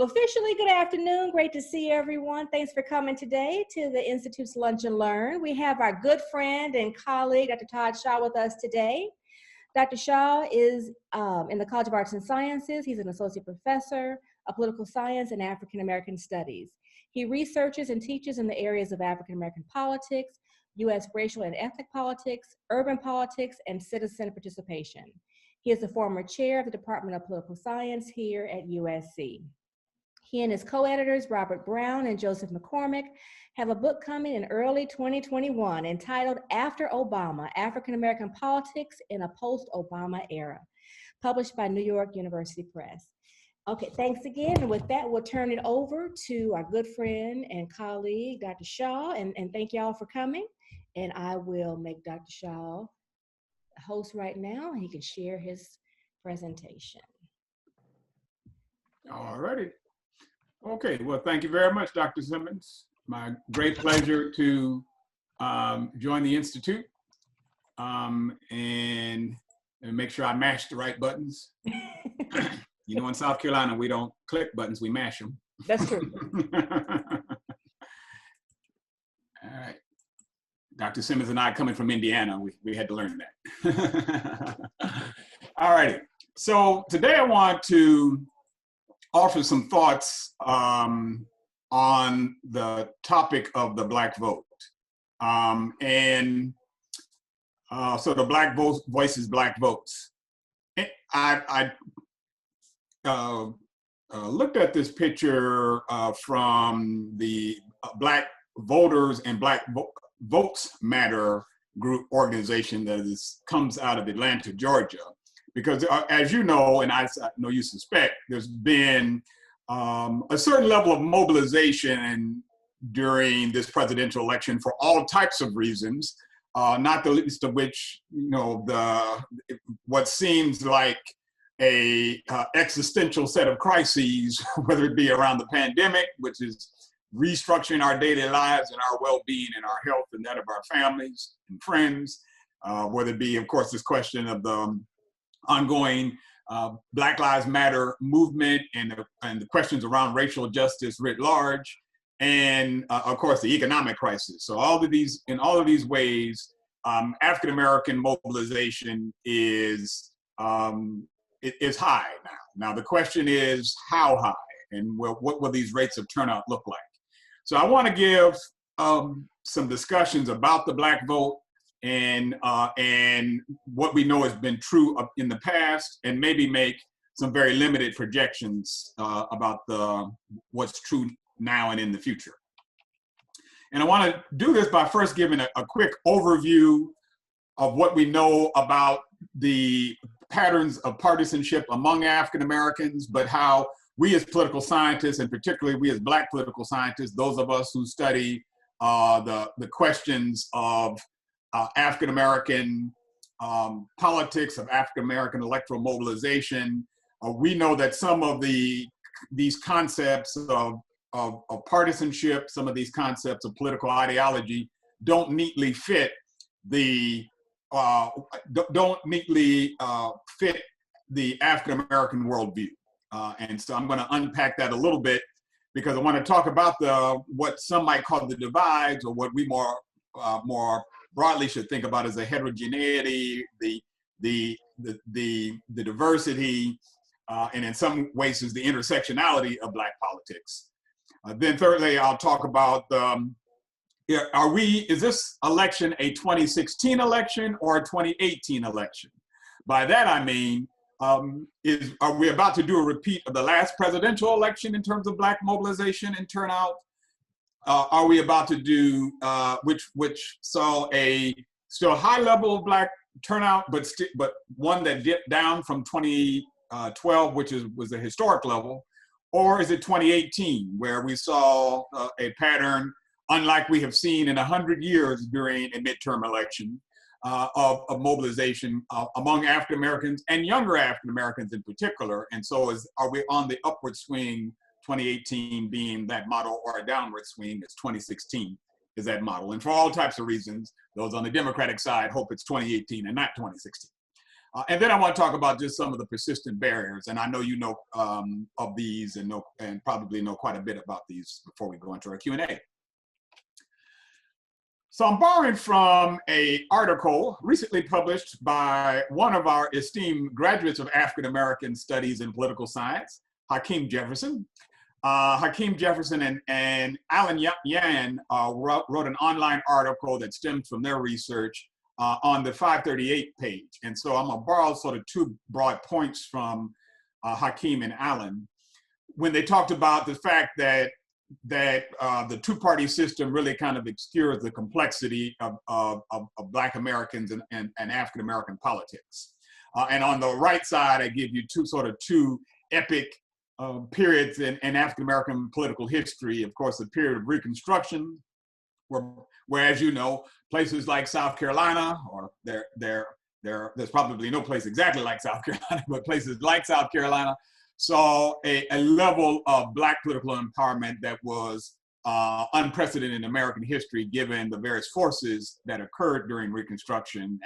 Well, officially, good afternoon. Great to see everyone. Thanks for coming today to the Institute's Lunch and Learn. We have our good friend and colleague, Dr. Todd Shaw, with us today. Dr. Shaw is in the College of Arts and Sciences. He's an associate professor of political science and African American studies. He researches and teaches in the areas of African American politics, U.S. racial and ethnic politics, urban politics, and citizen participation. He is the former chair of the Department of Political Science here at USC. He and his co-editors, Robert Brown and Joseph McCormick, have a book coming in early 2021 entitled After Obama, African American Politics in a Post-Obama Era, published by New York University Press. Okay, thanks again. And with that, we'll turn it over to our good friend and colleague, Dr. Shaw, and thank y'all for coming. And I will make Dr. Shaw the host right now, and he can share his presentation. All righty. Okay, well, thank you very much, Dr. Simmons. My great pleasure to join the Institute and make sure I mash the right buttons. You know, in South Carolina, we don't click buttons, we mash them. That's true. All right. Dr. Simmons and I, coming from Indiana, we had to learn that. All righty. So today I want to offer some thoughts on the topic of the Black vote. So the Black voices, Black votes. I looked at this picture from the Black Voters and Black Votes Matter group organization that comes out of Atlanta, Georgia. Because as you know, and I know you suspect, there's been a certain level of mobilization during this presidential election for all types of reasons, not the least of which, you know, what seems like a existential set of crises, whether it be around the pandemic, which is restructuring our daily lives and our well-being and our health and that of our families and friends, whether it be, of course, this question of the ongoing Black Lives Matter movement and the questions around racial justice writ large, and of course the economic crisis. So in all of these ways, African American mobilization is high now. Now the question is how high, and what will these rates of turnout look like? So I want to give some discussions about the Black vote and what we know has been true in the past, and maybe make some very limited projections about what's true now and in the future. And I want to do this by first giving a quick overview of what we know about the patterns of partisanship among African Americans, but how we as political scientists, and particularly we as Black political scientists, those of us who study the questions of African American politics, of African American electoral mobilization, we know that some of these concepts of partisanship, some of these concepts of political ideology don't neatly fit the African American worldview. And so I'm going to unpack that a little bit, because I want to talk about what some might call the divides, or what we more broadly should think about as the heterogeneity, the diversity, and in some ways is the intersectionality of Black politics. Then thirdly, I'll talk about is this election a 2016 election or a 2018 election? By that I mean, are we about to do a repeat of the last presidential election in terms of Black mobilization and turnout? Are we about to do, which saw a still high level of Black turnout, but one that dipped down from 2012, which was a historic level? Or is it 2018, where we saw a pattern unlike we have seen in 100 years during a midterm election of mobilization among African Americans and younger African Americans in particular? And so are we on the upward swing, 2018 being that model, or a downward swing as 2016 is that model? And for all types of reasons, those on the Democratic side hope it's 2018 and not 2016. And then I want to talk about just some of the persistent barriers. And I know you know of these and probably know quite a bit about these before we go into our Q&A. So I'm borrowing from an article recently published by one of our esteemed graduates of African American Studies and Political Science, Hakeem Jefferson. Hakeem Jefferson and Alan Yan wrote an online article that stemmed from their research on the 538 page. And so I'm gonna borrow sort of two broad points from Hakeem and Alan when they talked about the fact that the two-party system really kind of obscures the complexity of Black Americans and African-American politics. And on the right side, I give you two epic periods in African-American political history. Of course, the period of Reconstruction, where as you know, places like South Carolina, or there's probably no place exactly like South Carolina, but places like South Carolina, saw a level of Black political empowerment that was unprecedented in American history, given the various forces that occurred during Reconstruction.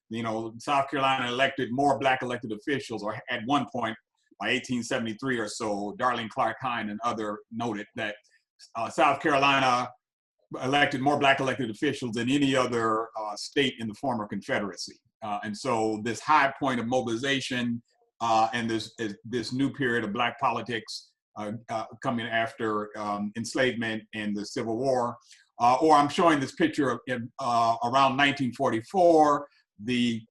You know, South Carolina elected more Black elected officials, or at one point by 1873 or so, Darlene Clark Hine and other noted that South Carolina elected more Black elected officials than any other state in the former Confederacy. And so this high point of mobilization and this new period of Black politics coming after enslavement and the Civil War. Or I'm showing this picture of around 1944, the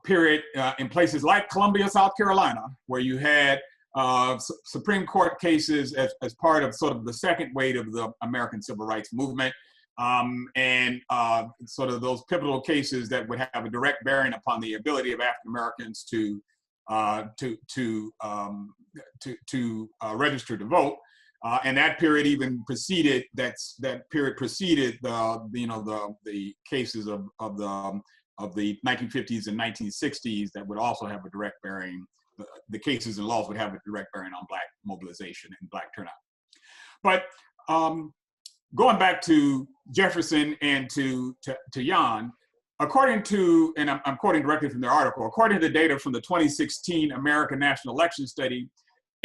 period in places like Columbia, South Carolina, where you had Supreme Court cases as part of sort of the second wave of the American Civil Rights Movement. And sort of those pivotal cases that would have a direct bearing upon the ability of African Americans to register to vote, and that period even preceded the cases of the 1950s and 1960s that would also have a direct bearing. The cases and laws would have a direct bearing on Black mobilization and Black turnout. But going back to Jefferson and to Yan. According to, and I'm quoting directly from their article, according to the data from the 2016 American National Election Study,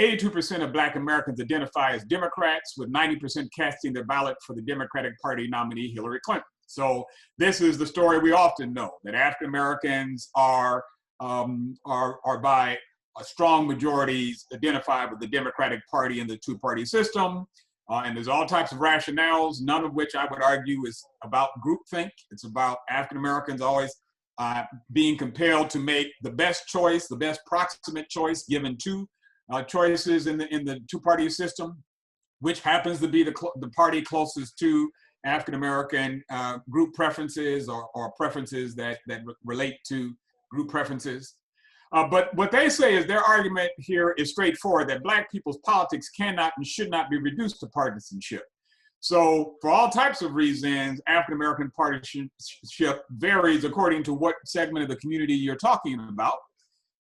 82% of Black Americans identify as Democrats, with 90% casting their ballot for the Democratic Party nominee Hillary Clinton. So this is the story we often know, that African Americans are by strong majorities identified with the Democratic Party and the two-party system. And there's all types of rationales, none of which I would argue is about groupthink. It's about African Americans always being compelled to make the best choice, the best proximate choice, given two choices in the two-party system, which happens to be the party closest to African American group preferences or preferences that relate to group preferences. But what they say is their argument here is straightforward, that Black people's politics cannot and should not be reduced to partisanship. So for all types of reasons, African American partisanship varies according to what segment of the community you're talking about.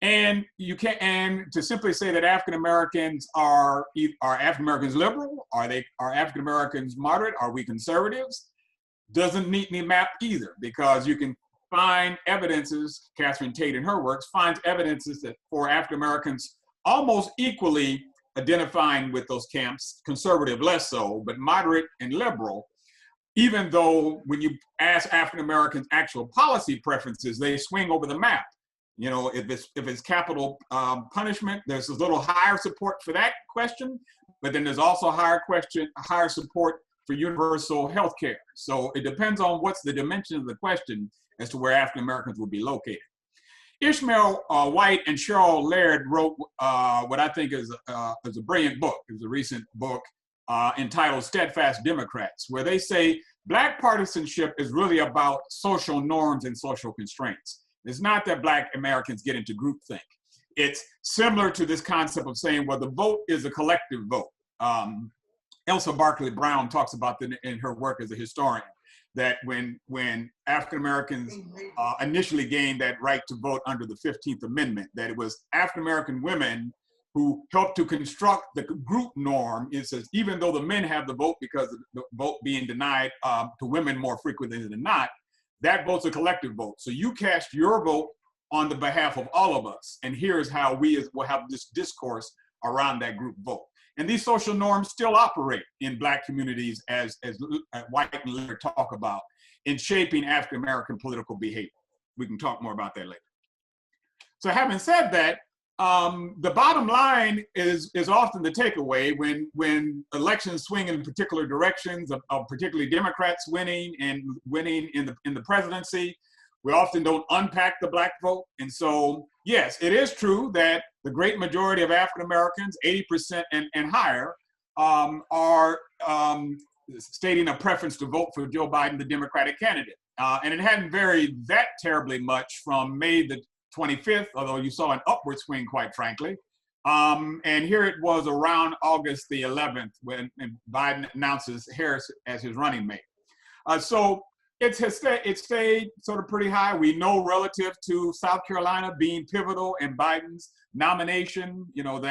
And to simply say that African Americans are African Americans liberal, are African Americans moderate, are we conservatives, doesn't neatly map either, because you can find evidences, Catherine Tate in her works finds evidences that for African Americans almost equally identifying with those camps, conservative less so, but moderate and liberal, even though when you ask African Americans actual policy preferences, they swing over the map. You know, if it's capital punishment, there's a little higher support for that question, but then there's also higher support for universal health care. So it depends on what's the dimension of the question as to where African Americans will be located. Ishmael White and Cheryl Laird wrote what I think is a brilliant book. It was a recent book entitled Steadfast Democrats, where they say Black partisanship is really about social norms and social constraints. It's not that Black Americans get into groupthink. It's similar to this concept of saying, well, the vote is a collective vote. Elsa Barkley Brown talks about that in her work as a historian, that when African Americans initially gained that right to vote under the 15th Amendment, that it was African American women who helped to construct the group norm. It says, even though the men have the vote because of the vote being denied to women more frequently than not, that vote's a collective vote. So you cast your vote on the behalf of all of us. And here's how we will have this discourse around that group vote. And these social norms still operate in Black communities as White and Laird talk about in shaping African-American political behavior. We can talk more about that later. So having said that, the bottom line is often the takeaway when elections swing in particular directions of particularly Democrats winning and winning in the presidency. We often don't unpack the Black vote. And so, yes, it is true that the great majority of African Americans, 80% and higher, are stating a preference to vote for Joe Biden, the Democratic candidate. And it hadn't varied that terribly much from May the 25th, although you saw an upward swing, quite frankly. And here it was around August the 11th when Biden announces Harris as his running mate. So it stayed sort of pretty high. We know relative to South Carolina being pivotal in Biden's nomination, you know,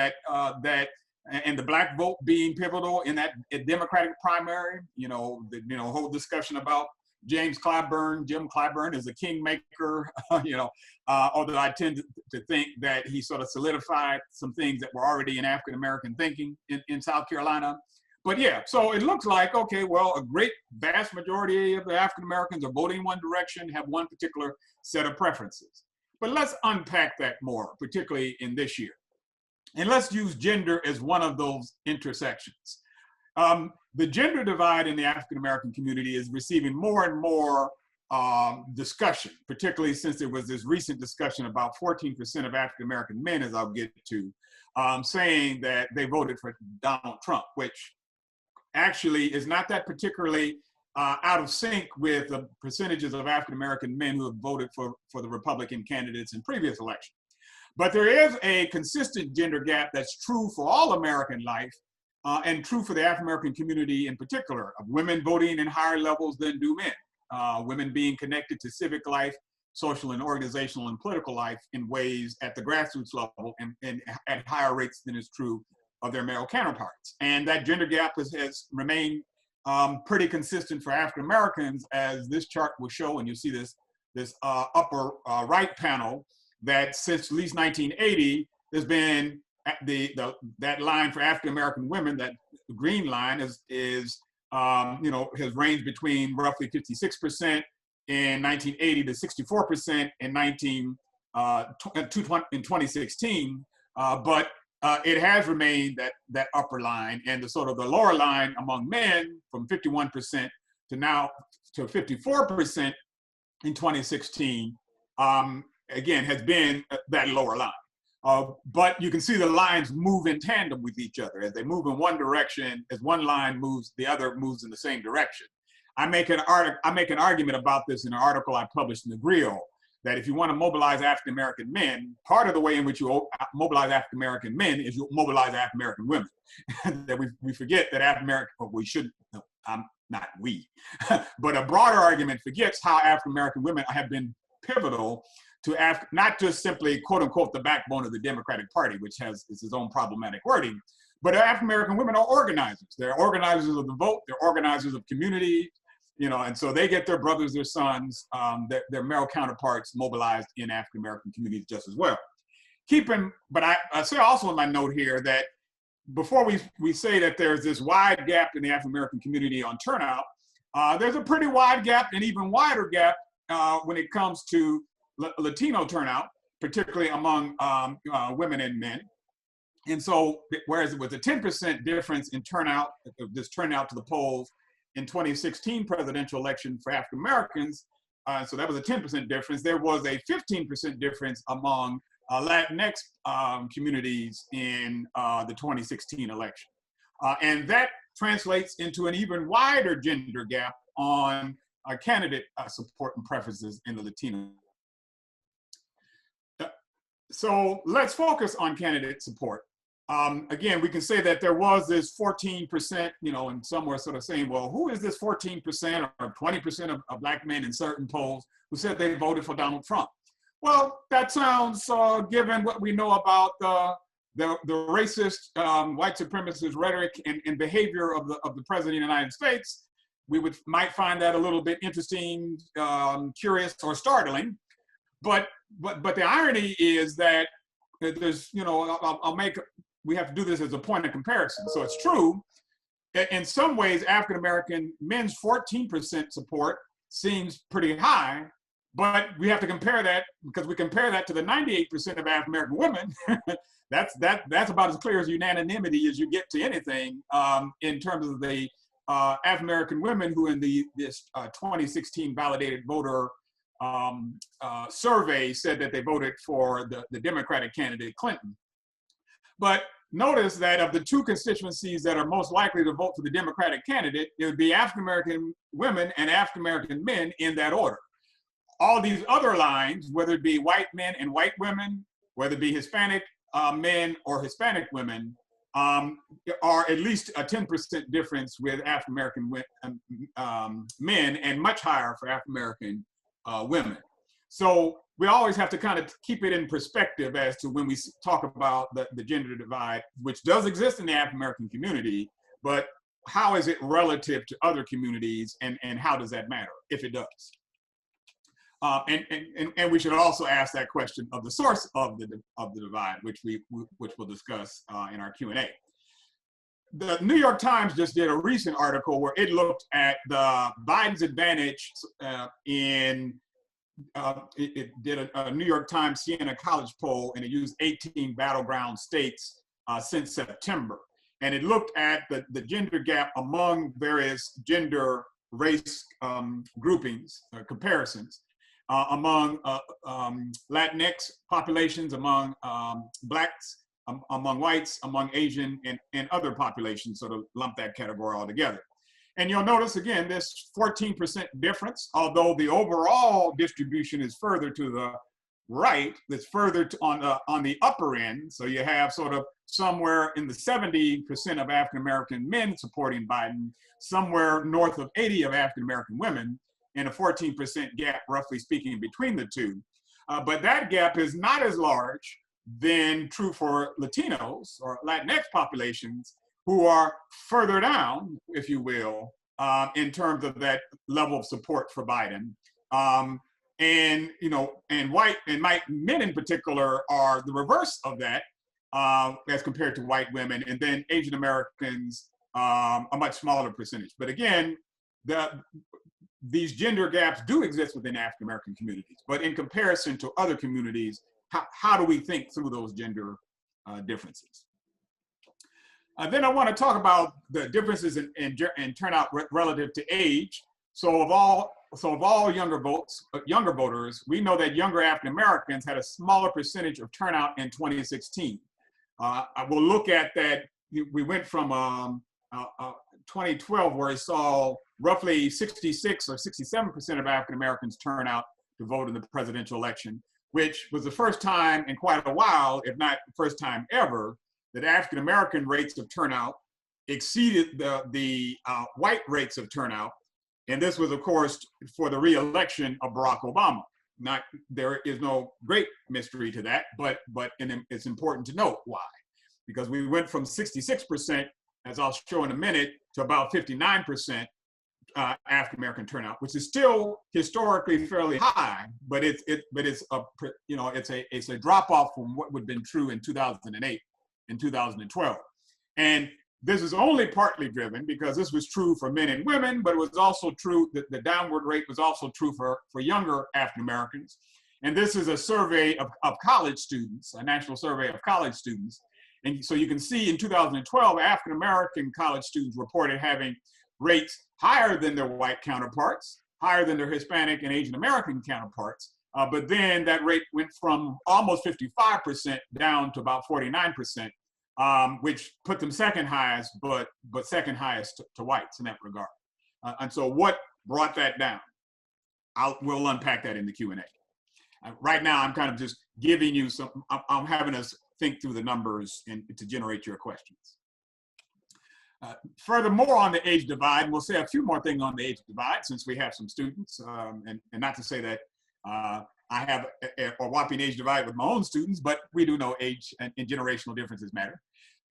and the Black vote being pivotal in that Democratic primary, you know, the whole discussion about Jim Clyburn is a kingmaker, you know, although I tend to think that he sort of solidified some things that were already in African-American thinking in South Carolina. But yeah, so it looks like, okay, well, a great vast majority of the African-Americans are voting one direction, have one particular set of preferences. But let's unpack that more, particularly in this year. And let's use gender as one of those intersections. The gender divide in the African-American community is receiving more and more discussion, particularly since there was this recent discussion about 14% of African-American men, as I'll get to, saying that they voted for Donald Trump, which actually is not that particularly out of sync with the percentages of African-American men who have voted for the Republican candidates in previous elections. But there is a consistent gender gap that's true for all American life, and true for the African-American community in particular, of women voting in higher levels than do men, women being connected to civic life, social and organizational and political life in ways at the grassroots level and at higher rates than is true of their male counterparts. And that gender gap has remained pretty consistent for African-Americans, as this chart will show, and you see this upper right panel, that since at least 1980, there's been that line for African-American women, that green line has ranged between roughly 56% in 1980 to 64% in 2016. But it has remained that upper line, and the sort of the lower line among men from 51% to now to 54% in 2016, again, has been that lower line. But you can see the lines move in tandem with each other. As they move in one direction, as one line moves, the other moves in the same direction. I make an argument about this in an article I published in the Griot, that if you want to mobilize African-American men, part of the way in which you mobilize African-American men is you mobilize African-American women. That we forget that African-American, or we shouldn't, no, not we, but a broader argument forgets how African-American women have been pivotal to not just simply, quote unquote, the backbone of the Democratic Party, which is its own problematic wording, but African-American women are organizers. They're organizers of the vote, they're organizers of community, you know, and so they get their brothers, their sons, their male counterparts mobilized in African-American communities just as well. But I say also in my note here that before we say that there's this wide gap in the African-American community on turnout, there's a pretty wide gap, an even wider gap when it comes to Latino turnout, particularly among women and men. And so, whereas it was a 10% difference in turnout, this turnout to the polls in 2016 presidential election for African Americans, so that was a 10% difference, there was a 15% difference among Latinx communities in the 2016 election. And that translates into an even wider gender gap on candidate support and preferences in the Latino. So let's focus on candidate support. Again, we can say that there was this 14%, you know, and some were sort of saying, well, who is this 14% or 20% of Black men in certain polls who said they voted for Donald Trump? Well, that sounds, given what we know about the racist, white supremacist rhetoric and behavior of the President of the United States, we might find that a little bit interesting, curious, or startling. but the irony is that there's, you know, we have to do this as a point of comparison. So it's true, in some ways, African-American men's 14% support seems pretty high, but we have to compare that, because we compare that to the 98% of African-American women. that's about as clear as unanimity as you get to anything, in terms of the African-American women who in this 2016 validated voter survey said that they voted for the Democratic candidate Clinton. But notice that of the two constituencies that are most likely to vote for the Democratic candidate, it would be African-American women and African-American men in that order. All these other lines, whether it be white men and white women, whether it be Hispanic men or Hispanic women, are at least a 10% difference with African-American men, and much higher for African-American women. So we always have to kind of keep it in perspective as to when we talk about the gender divide, which does exist in the African-American community, but how is it relative to other communities, and how does that matter, if it does? And we should also ask that question of the source of the divide, which we'll discuss in our Q&A. The New York Times just did a recent article where it looked at the Biden's advantage it did a New York Times Siena College poll, and it used 18 battleground states since September. And it looked at the gender gap among various gender race groupings, comparisons, among Latinx populations, among blacks, among whites, among Asian, and other populations, sort of lump that category all together. And you'll notice, again, this 14% difference, although the overall distribution is further to the right, it's further on the upper end. So you have sort of somewhere in the 70% of African-American men supporting Biden, somewhere north of 80 of African-American women, and a 14% gap, roughly speaking, between the two. But that gap is not as large than true for Latinos or Latinx populations, who are further down, if you will, in terms of that level of support for Biden. And, you know, and white men in particular are the reverse of that, as compared to white women, and then Asian Americans, a much smaller percentage. But again, these gender gaps do exist within African American communities, but in comparison to other communities, how do we think through those gender differences? Then I want to talk about the differences in turnout relative to age. So of all younger voters, we know that younger African Americans had a smaller percentage of turnout in 2016. I will look at that. We went from 2012, where it saw roughly 66 or 67% of African Americans turn out to vote in the presidential election, which was the first time in quite a while, if not the first time ever, that African American rates of turnout exceeded the white rates of turnout. And this was, of course, for the re-election of Barack Obama. There is no great mystery to that, but it's important to note why. Because we went from 66%, as I'll show in a minute, to about 59% African American turnout, which is still historically fairly high, but it's a drop off from what would have been true in 2008 and 2012. And this is only partly driven because this was true for men and women, but it was also true that the downward rate was also true for younger African Americans. And this is a survey of college students, a national survey of college students. And so you can see in 2012, African American college students reported having rates higher than their white counterparts, higher than their Hispanic and Asian American counterparts. But then that rate went from almost 55% down to about 49%, which put them second highest, but second highest to whites in that regard. And so what brought that down? We'll unpack that in the Q&A. Right now, I'm kind of just giving you I'm having us think through the numbers to generate your questions. Furthermore, on the age divide, and we'll say a few more things on the age divide since we have some students, and not to say that I have a whopping age divide with my own students, but we do know age and generational differences matter.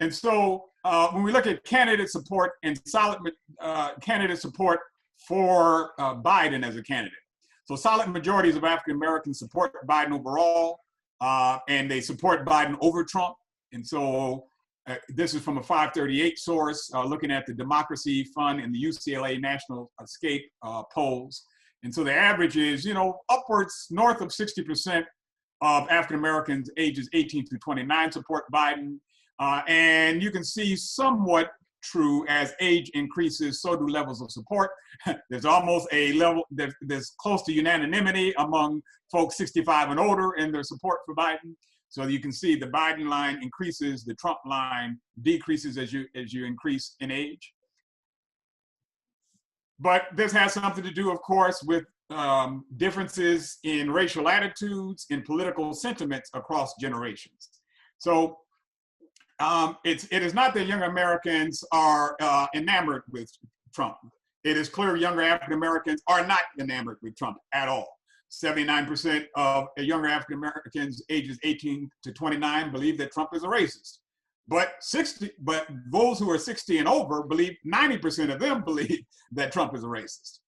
And so when we look at candidate support and solid candidate support for Biden as a candidate, So solid majorities of African Americans support Biden overall, and they support Biden over Trump. And so this is from a 538 source, looking at the Democracy Fund and the UCLA National Escape polls. And so the average is, upwards north of 60% of African Americans ages 18 through 29 support Biden. And you can see somewhat true as age increases, so do levels of support. There's almost a level, there's close to unanimity among folks 65 and older in their support for Biden. So you can see the Biden line increases, the Trump line decreases as you increase in age. But this has something to do, of course, with differences in racial attitudes, in political sentiments across generations. So it is not that young Americans are enamored with Trump. It is clear younger African Americans are not enamored with Trump at all. 79% of younger African Americans ages 18 to 29 believe that Trump is a racist. But those who are 60 and over believe, 90% of them believe that Trump is a racist.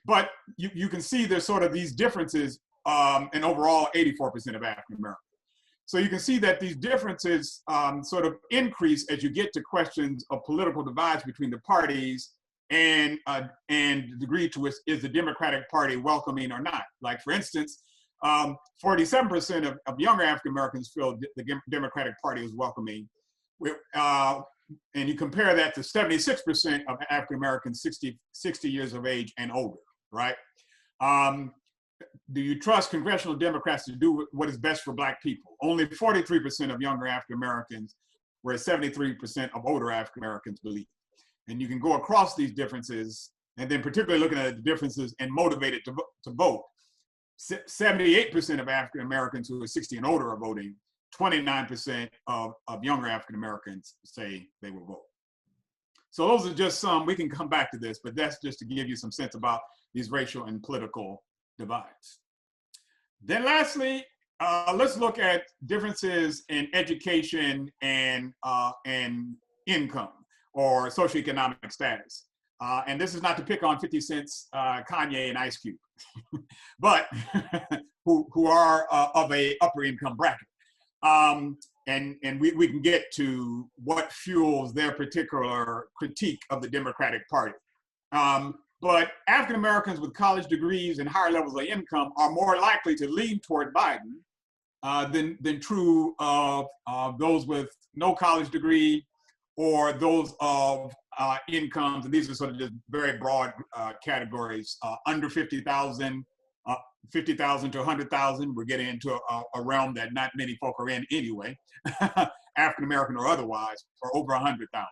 But you can see there's sort of these differences in overall 84% of African Americans. So you can see that these differences sort of increase as you get to questions of political divides between the parties and the degree to which is the Democratic Party welcoming or not. Like, for instance, 47% of younger African Americans feel the Democratic Party is welcoming. And you compare that to 76% of African Americans 60 years of age and older, right? Do you trust congressional Democrats to do what is best for Black people? Only 43% of younger African Americans, whereas 73% of older African Americans believe. And you can go across these differences, and then particularly looking at the differences and motivated to vote. 78% of African Americans who are 60 and older are voting. 29% of younger African Americans say they will vote. So those are just some, we can come back to this, but that's just to give you some sense about these racial and political divides. Then lastly, let's look at differences in education and income or socioeconomic status. And this is not to pick on 50 Cent's Kanye and Ice Cube, but who are of a upper income bracket. And we can get to what fuels their particular critique of the Democratic Party. But African Americans with college degrees and higher levels of income are more likely to lean toward Biden than true of those with no college degree or those of incomes, and these are sort of just very broad categories, under 50,000, 50,000 to 100,000. We're getting into a realm that not many folk are in anyway, African American or otherwise, or over 100,000.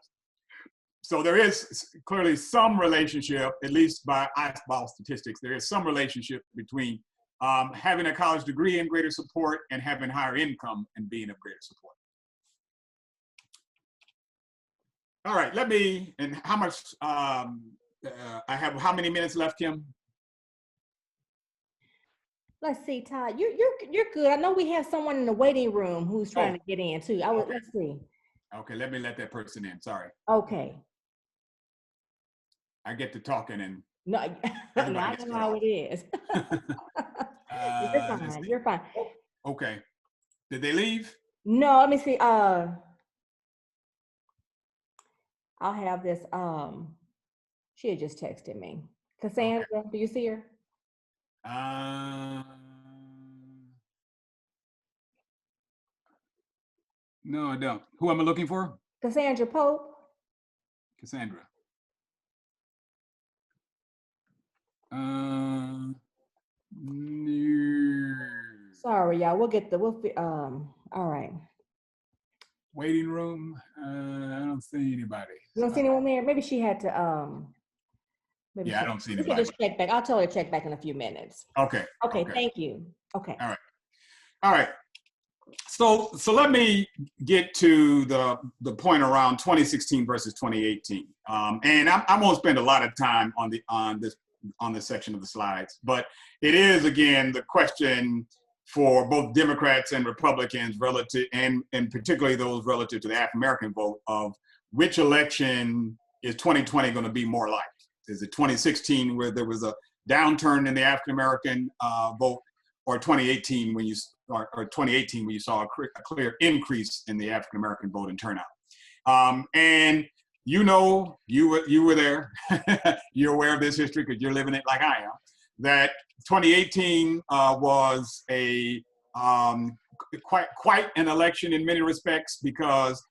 So there is clearly some relationship, at least by eyeball statistics, there is some relationship between having a college degree and greater support and having higher income and being of greater support. All right, and how much, I have how many minutes left, Kim? Let's see, Todd, you're good. I know we have someone in the waiting room who's trying to get in too. Okay. Let's see. Okay, let me let that person in, sorry. Okay. I get to talking and No, I know how it is. You're fine, you're fine. Okay, did they leave? No, let me see, I'll have this, she had just texted me. Cassandra, okay. Do you see her? No, I don't. Who am I looking for? Cassandra Pope. Cassandra. No. Sorry, y'all. All right. Waiting room. I don't see anybody. You don't see anyone there? Maybe she had to. Maybe I don't see anybody. You can just check back. I'll tell her to check back in a few minutes. Okay. Okay. Thank you. Okay. All right. So let me get to the point around 2016 versus 2018, and I won't spend a lot of time on this section of the slides, but it is again the question for both Democrats and Republicans relative, and particularly those relative to the African American vote, of which election is 2020 going to be more like. is it 2016 where there was a downturn in the African American vote, or 2018 when you or 2018 when you saw a clear increase in the African American vote and turnout. And you know, you were there. You're aware of this history because you're living it like I am. That 2018 was a quite an election in many respects because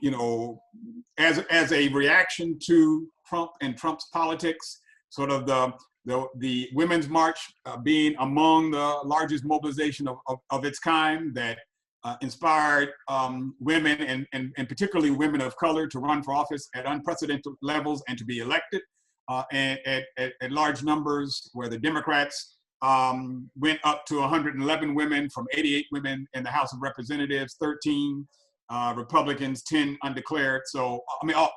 you know, as a reaction to Trump and Trump's politics, sort of the Women's March being among the largest mobilization of its kind that inspired women and particularly women of color to run for office at unprecedented levels and to be elected and at large numbers, where the Democrats went up to 111 women from 88 women in the House of Representatives, 13 Republicans, 10 undeclared. So, I mean, all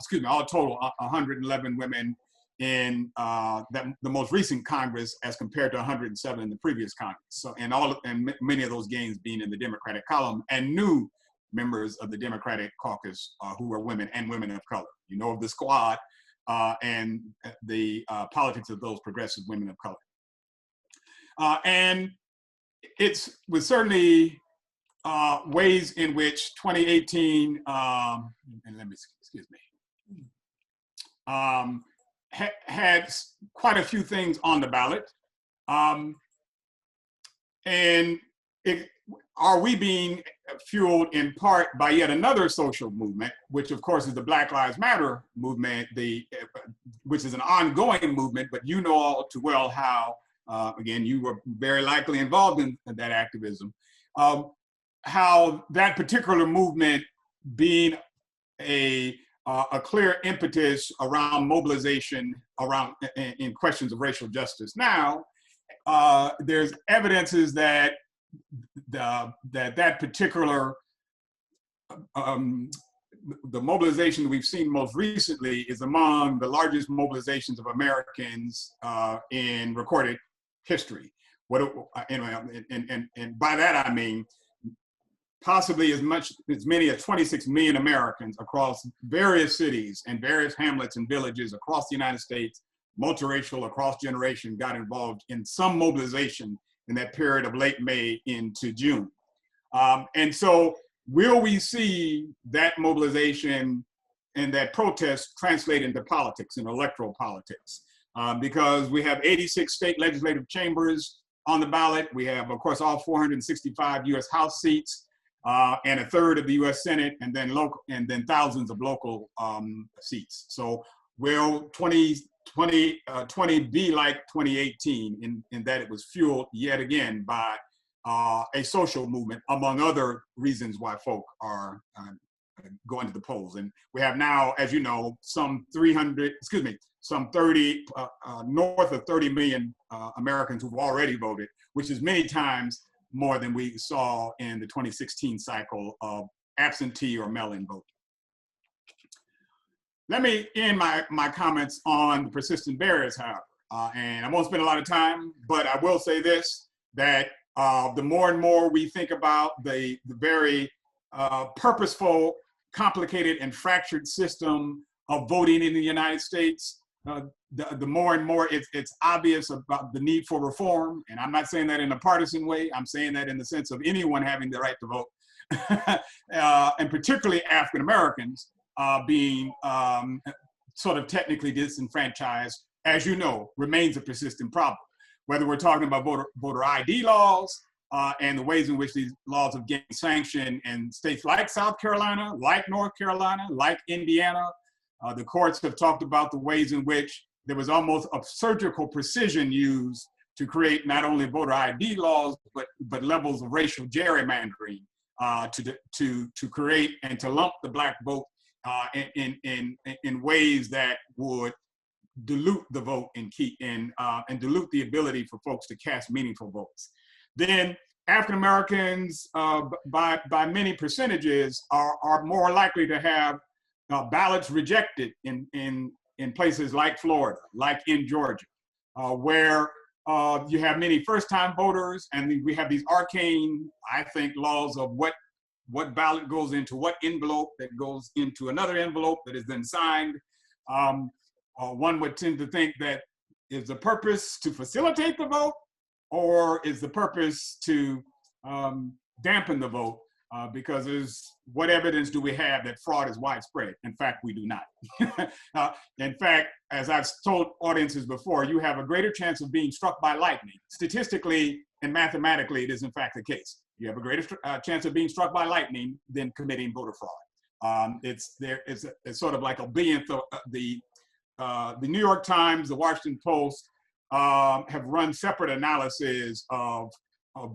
total 111 women in the most recent Congress as compared to 107 in the previous Congress. So, and many of those gains being in the Democratic column, and new members of the Democratic caucus who were women and women of color. You know of the squad and the politics of those progressive women of color. And it was certainly ways in which 2018, and let me, excuse me, had quite a few things on the ballot. And are we being fueled in part by yet another social movement, which of course is the Black Lives Matter movement, which is an ongoing movement, but you know all too well how, again, you were very likely involved in that activism, how that particular movement being a clear impetus around mobilization around in questions of racial justice. Now, there's evidences that that particular the mobilization we've seen most recently is among the largest mobilizations of Americans in recorded history. And by that I mean possibly as many as 26 million Americans across various cities and various hamlets and villages across the United States, multiracial, across generation, got involved in some mobilization in that period of late May into June. And so will we see that mobilization and that protest translate into politics and electoral politics? Because we have 86 state legislative chambers on the ballot. We have, of course, all 465 US House seats. And a third of the U.S. Senate, and then thousands of local seats. So will 2020 be like 2018 in that it was fueled yet again by a social movement, among other reasons why folk are going to the polls. And we have now, as you know, north of 30 million Americans who've already voted, which is many times more than we saw in the 2016 cycle of absentee or mail-in voting. Let me end my comments on the persistent barriers, however, and I won't spend a lot of time, but I will say this, that the more and more we think about the very purposeful, complicated, and fractured system of voting in the United States, the more and more it's obvious about the need for reform. And I'm not saying that in a partisan way. I'm saying that in the sense of anyone having the right to vote, and particularly African Americans being sort of technically disenfranchised, as you know, remains a persistent problem. Whether we're talking about voter ID laws and the ways in which these laws have gained sanction in states like South Carolina, like North Carolina, like Indiana. The courts have talked about the ways in which there was almost a surgical precision used to create not only voter ID laws, but levels of racial gerrymandering to create and to lump the Black vote in ways that would dilute the vote and dilute the ability for folks to cast meaningful votes. Then African Americans, by many percentages, are more likely to have ballots rejected in places like Florida, like in Georgia, where you have many first-time voters, and we have these arcane, I think, laws of what ballot goes into what envelope that goes into another envelope that is then signed. one would tend to think that is the purpose to facilitate the vote, or is the purpose to dampen the vote? Because what evidence do we have that fraud is widespread? In fact, we do not. In fact, as I've told audiences before, you have a greater chance of being struck by lightning. Statistically and mathematically, it is in fact the case. You have a greater chance of being struck by lightning than committing voter fraud. It's sort of like a billionth of the New York Times, the Washington Post have run separate analyses of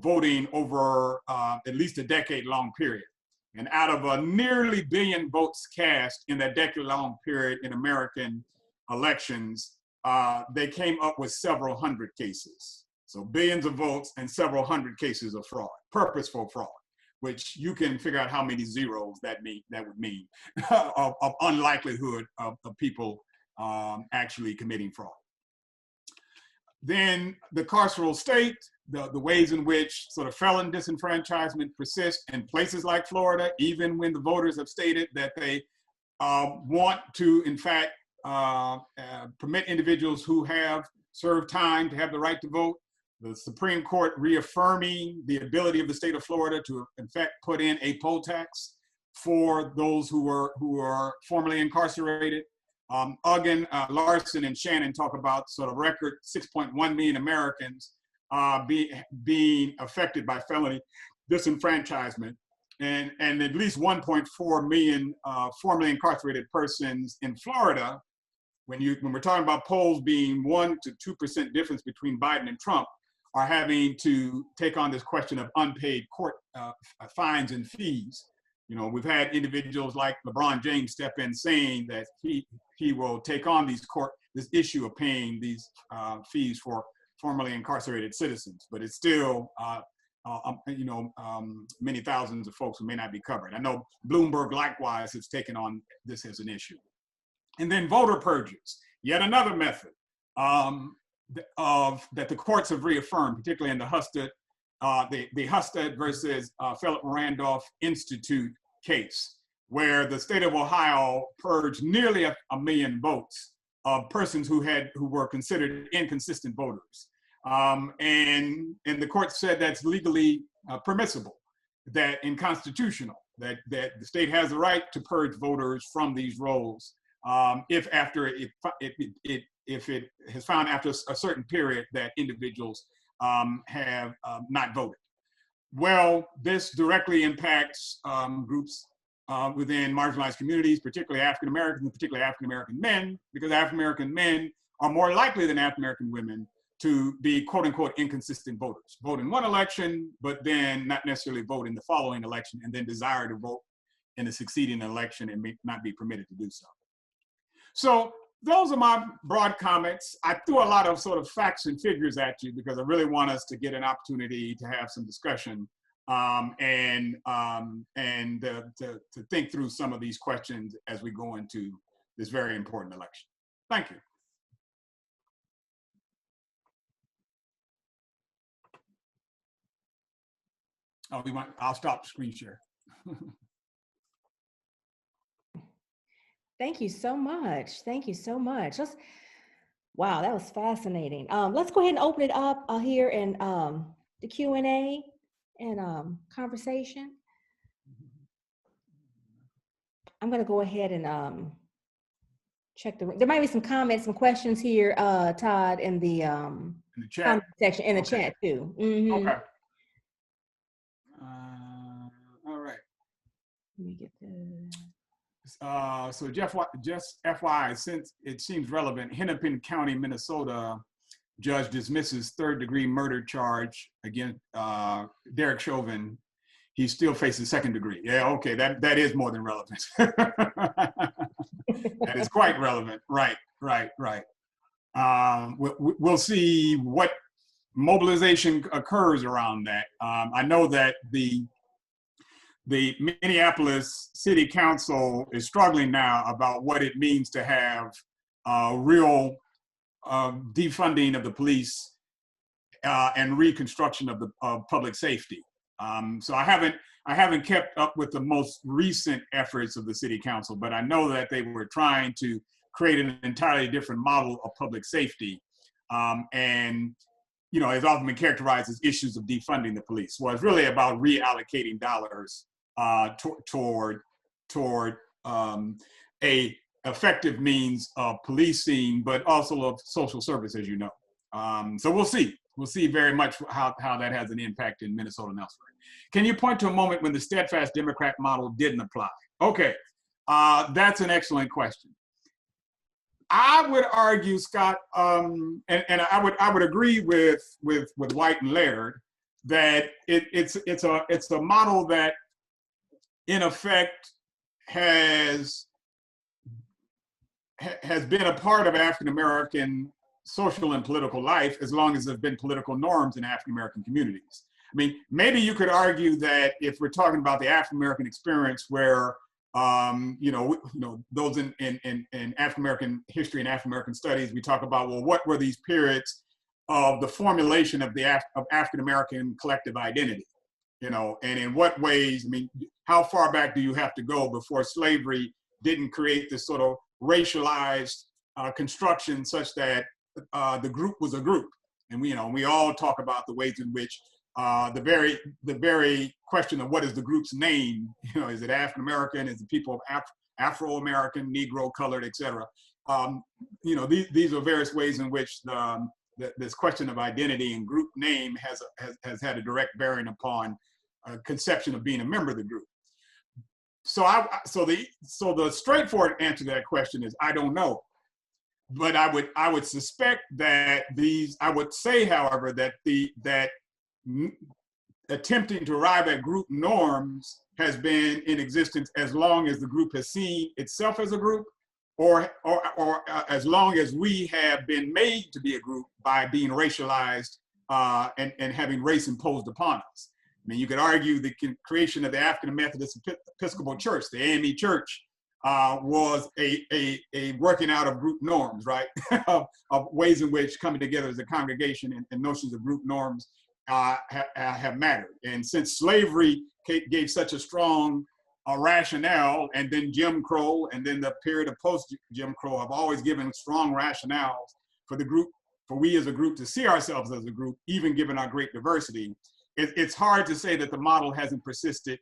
voting over at least a decade-long period. And out of a nearly billion votes cast in that decade-long period in American elections, they came up with several hundred cases. So billions of votes and several hundred cases of fraud, purposeful fraud, which you can figure out how many zeros that would mean of unlikelihood of people actually committing fraud. Then the carceral state, the ways in which sort of felon disenfranchisement persists in places like Florida, even when the voters have stated that they want to, in fact, permit individuals who have served time to have the right to vote. The Supreme Court reaffirming the ability of the state of Florida to, in fact, put in a poll tax for those who are formerly incarcerated. Uggan, Larson, and Shannon talk about sort of record 6.1 million Americans being affected by felony disenfranchisement, and at least 1.4 million formerly incarcerated persons in Florida. When we're talking about polls being 1% to 2% difference between Biden and Trump, are having to take on this question of unpaid court fines and fees. You know, we've had individuals like LeBron James step in saying that he will take on this issue of paying these fees for formerly incarcerated citizens, but it's still many thousands of folks who may not be covered. I know Bloomberg likewise has taken on this as an issue. And then voter purges, yet another method that the courts have reaffirmed, particularly in the Husted versus Philip Randolph Institute case, where the state of Ohio purged nearly a million votes of persons who were considered inconsistent voters. And the court said that's legally permissible, and constitutional, that the state has the right to purge voters from these rolls if it has found after a certain period that individuals have not voted. Well, this directly impacts groups within marginalized communities, particularly African Americans, and particularly African American men, because African American men are more likely than African American women to be quote unquote inconsistent voters. Vote in one election, but then not necessarily vote in the following election, and then desire to vote in the succeeding election and may not be permitted to do so. So those are my broad comments. I threw a lot of sort of facts and figures at you because I really want us to get an opportunity to have some discussion and to think through some of these questions as we go into this very important election. Thank you. Oh, I'll stop screen share. Thank you so much. Thank you so much. Wow, that was fascinating. Let's go ahead and open it up here in the Q&A and conversation. I'm going to go ahead and check there might be some comments, some questions here, Todd, in the chat comment section, in the chat too. Mm-hmm. Okay. All right. Let me get the. So just FYI, since it seems relevant, Hennepin County, Minnesota judge dismisses third-degree murder charge against Derek Chauvin. He still faces second degree. Yeah, okay, that is more than relevant. That is quite relevant. Right. We'll see what mobilization occurs around that. I know that the Minneapolis City Council is struggling now about what it means to have real defunding of the police and reconstruction of public safety. So I haven't kept up with the most recent efforts of the City Council, but I know that they were trying to created an entirely different model of public safety. And has often been characterized as issues of defunding the police. Well, it's really about reallocating dollars toward a effective means of policing, but also of social service, as you know. So we'll see. We'll see very much how that has an impact in Minnesota and elsewhere. Can you point to a moment when the steadfast Democrat model didn't apply? Okay, that's an excellent question. I would argue, Scott, and I would agree with White and Laird that it's a model that, in effect, has been a part of African American social and political life as long as there have been political norms in African American communities. I mean, maybe you could argue that if we're talking about the African American experience, where those in African American history and African American studies, we talk about, well, what were these periods of the formulation of African American collective identity, and in what ways? I mean, how far back do you have to go before slavery didn't create this sort of racialized construction such that the group was a group? And we all talk about the ways in which the very question of what is the group's name, is it African American, is it people of Afro American, Negro, colored, etc. These are various ways in which this question of identity and group name has had a direct bearing upon conception of being a member of the group. So the straightforward answer to that question is I don't know. But I would suspect that I would say, however, that attempting to arrive at group norms has been in existence as long as the group has seen itself as a group, or as long as we have been made to be a group by being racialized and having race imposed upon us. I mean, you could argue the creation of the African Methodist Episcopal Church, the AME Church, was a working out of group norms, right? of ways in which coming together as a congregation and notions of group norms have mattered. And since slavery gave such a strong rationale, and then Jim Crow, and then the period of post-Jim Crow have always given strong rationales for the group, for we as a group to see ourselves as a group, even given our great diversity, it's hard to say that the model hasn't persisted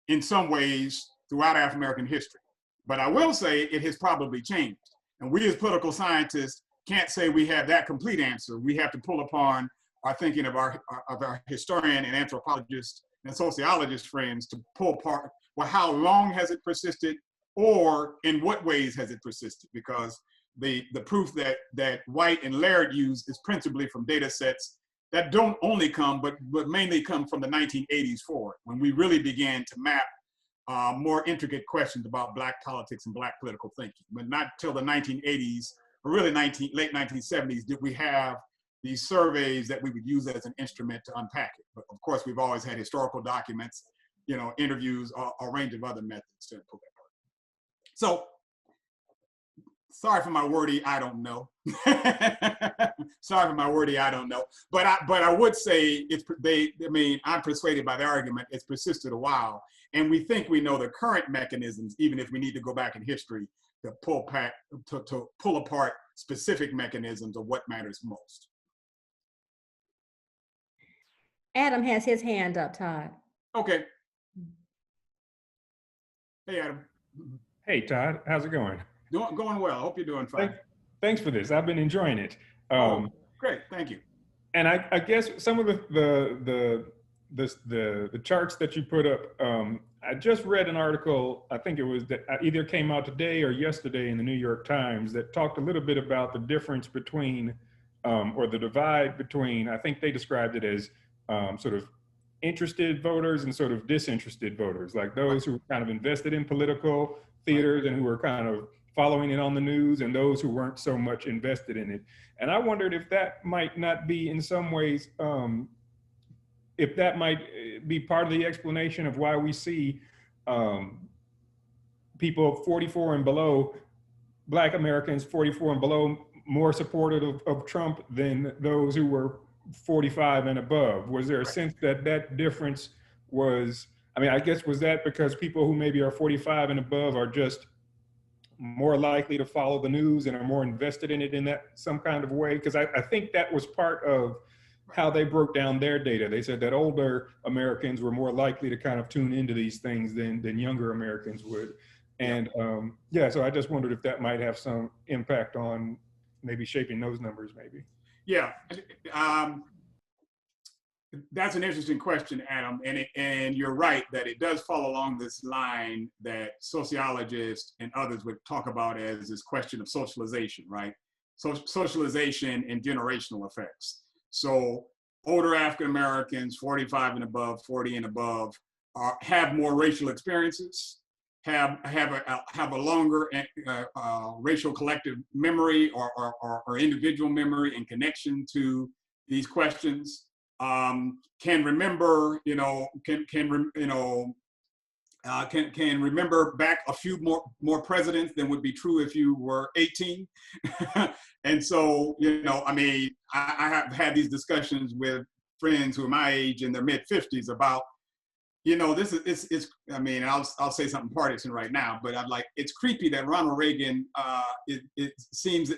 in some ways throughout African American history. But I will say it has probably changed. And we as political scientists can't say we have that complete answer. We have to pull upon our thinking of our historian and anthropologist and sociologist friends to pull apart, well, how long has it persisted, or in what ways has it persisted? Because the proof that White and Laird use is principally from data sets that don't only come, but mainly come from the 1980s forward, when we really began to map more intricate questions about Black politics and Black political thinking. But not till the 1980s, or really late 1970s, did we have these surveys that we would use as an instrument to unpack it. But of course, we've always had historical documents, interviews, a range of other methods to pull that apart. So, sorry for my wordy, I don't know. Sorry for my wordy, I don't know. But I would say I'm persuaded by the argument. It's persisted a while, and we think we know the current mechanisms, even if we need to go back in history to pull apart specific mechanisms of what matters most. Adam has his hand up, Todd. Okay. Hey, Adam. Hey, Todd. How's it going? Going well. I hope you're doing fine. Thanks for this. I've been enjoying it. Great. Thank you. And I guess some of the charts that you put up, I just read an article, I think it was that either came out today or yesterday in the New York Times, that talked a little bit about the difference between, or the divide between, I think they described it as sort of interested voters and sort of disinterested voters, like those who were kind of invested in political theaters and who were kind of following it on the news, and those who weren't so much invested in it. And I wondered if that might not be in some ways, if that might be part of the explanation of why we see people 44 and below, Black Americans 44 and below, more supportive of Trump than those who were 45 and above. Was there a sense that that difference was, I mean, I guess, was that because people who maybe are 45 and above are just more likely to follow the news and are more invested in it in that some kind of way? Because I think that was part of how they broke down their data. They said that older Americans were more likely to kind of tune into these things than younger Americans would. And yeah, so I just wondered if that might have some impact on maybe shaping those numbers, maybe. Yeah, that's an interesting question, Adam. And you're right that it does follow along this line that sociologists and others would talk about as this question of socialization, right? So socialization and generational effects. So older African Americans, 45 and above, 40 and above, have more racial experiences, have a longer racial collective memory or individual memory and connection to these questions. Can remember, can remember back a few more presidents than would be true if you were 18. And so, I mean, I have had these discussions with friends who are my age in their mid 50s about, this is, I mean, I'll say something partisan right now, but I'm like, it's creepy that Ronald Reagan, it seems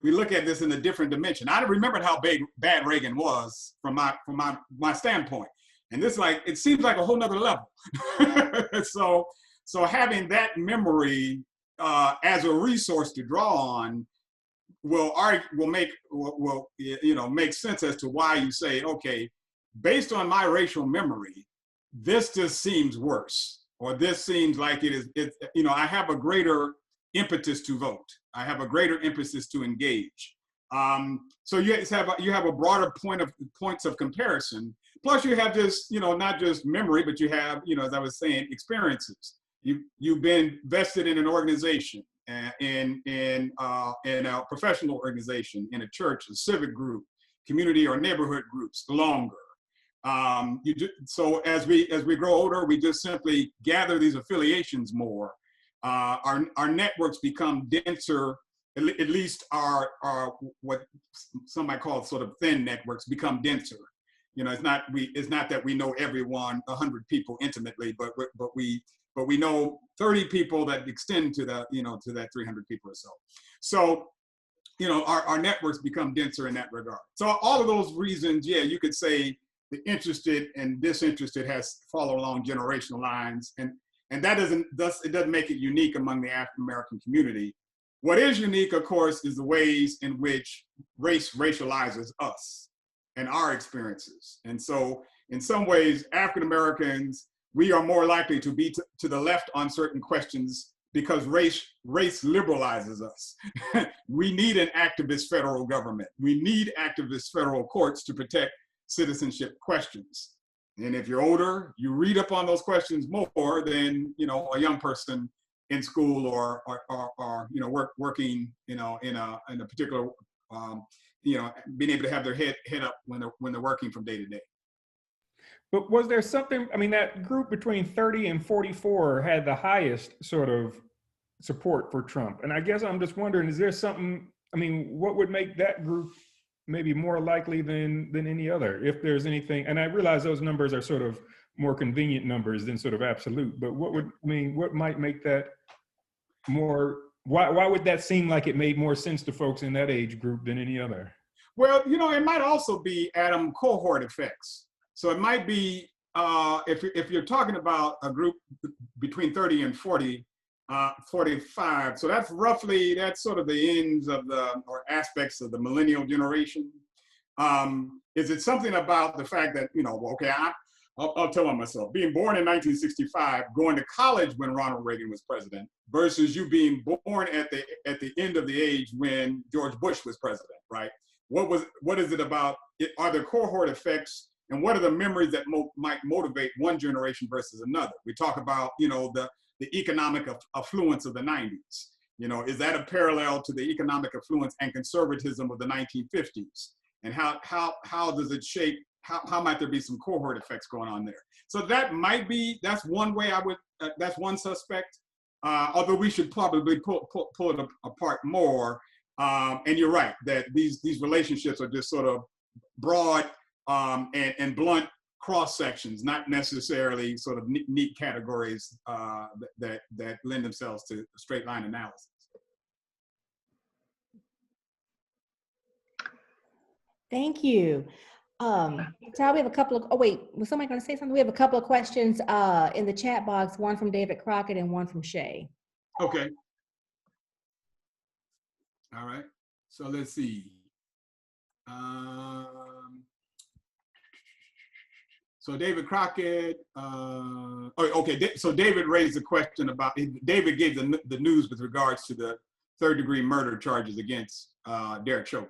we look at this in a different dimension. I remembered how bad Reagan was from my standpoint. And this, like, it seems like a whole nother level. So having that memory as a resource to draw on will make sense as to why you say, okay, based on my racial memory, this just seems worse, or this seems like I have a greater impetus to vote. I have a greater emphasis to engage. So you have a broader points of comparison. Plus you have this, not just memory, but you have, as I was saying, experiences. You've been vested in an organization, in a professional organization, in a church, a civic group, community or neighborhood groups longer. So as we grow older, we just simply gather these affiliations more. Our networks become denser. At least our what some might call sort of thin networks become denser. It's not that we know everyone, 100 people intimately, but we know 30 people that extend to that 300 people or so. So our networks become denser in that regard. So all of those reasons, yeah, you could say the interested and disinterested has follow along generational lines, and that it doesn't make it unique among the African American community. What is unique, of course, is the ways in which race racializes us and our experiences. And so in some ways, African Americans, we are more likely to be to the left on certain questions because race liberalizes us. We need an activist federal government. We need activist federal courts to protect citizenship questions. And if you're older, you read up on those questions more than a young person in school or working in a particular being able to have their head up when they're working from day to day. But was there something? I mean, that group between 30 and 44 had the highest sort of support for Trump, and I guess I'm just wondering: is there something? I mean, what would make that group maybe more likely than any other, if there's anything? And I realize those numbers are sort of more convenient numbers than sort of absolute, but what might make that more, why would that seem like it made more sense to folks in that age group than any other? Well, it might also be, Adam, cohort effects. So it might be, if you're talking about a group between 30 and 45, so that's sort of the ends of or aspects of the millennial generation. Is it something about the fact that, okay, I'll tell on myself, being born in 1965, going to college when Ronald Reagan was president, versus you being born at the end of the age when George Bush was president, right? What is it about it? Are there cohort effects, and what are the memories that might motivate one generation versus another? We talk about, the economic affluence of the 90s. Is that a parallel to the economic affluence and conservatism of the 1950s? And how does it shape? How might there be some cohort effects going on there? So that's one way that's one suspect. Although we should probably pull it apart more. And you're right that these relationships are just sort of broad and blunt cross sections, not necessarily sort of neat categories that lend themselves to straight line analysis. Thank you. Todd, we have a couple of, oh wait, was somebody going to say something? We have a couple of questions in the chat box, one from David Crockett and one from Shay. Okay. All right. So let's see. So David Crockett, so David raised a question about, David gave the news with regards to the third-degree murder charges against Derek Chauvin.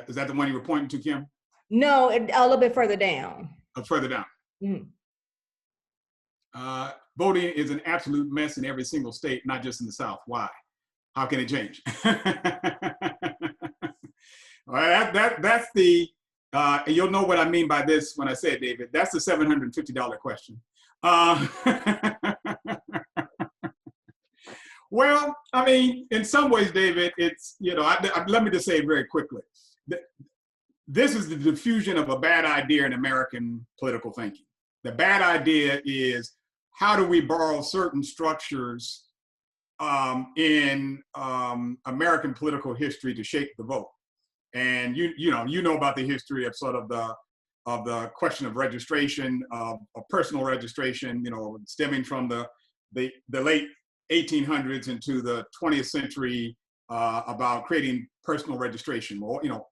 Is that the one you were pointing to, Kim? No, a little bit further down. Further down. Mm. Voting is an absolute mess in every single state, not just in the South. Why? How can it change? Well, that's the, you'll know what I mean by this when I say it, David. That's the $750 question. Well, I mean, in some ways, David, it's, let me just say it very quickly. This is the diffusion of a bad idea in American political thinking. The bad idea is, how do we borrow certain structures in American political history to shape the vote? And you know about the history of sort of the question of registration, of personal registration, stemming from the late 1800s into the 20th century, about creating personal registration. Well,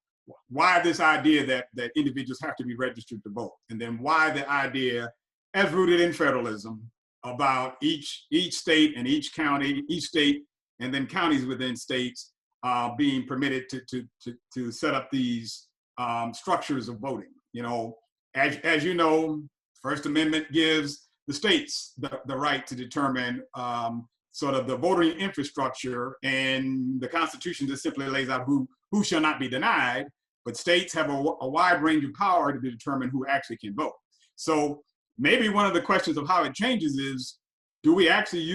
why this idea that individuals have to be registered to vote, and then why the idea, as rooted in federalism, about each state and each county, each state, and then counties within states being permitted to set up these structures of voting. As you know, First Amendment gives the states the right to determine sort of the voting infrastructure, and the Constitution just simply lays out who shall not be denied, but states have a wide range of power to determine who actually can vote. So maybe one of the questions of how it changes is, do we actually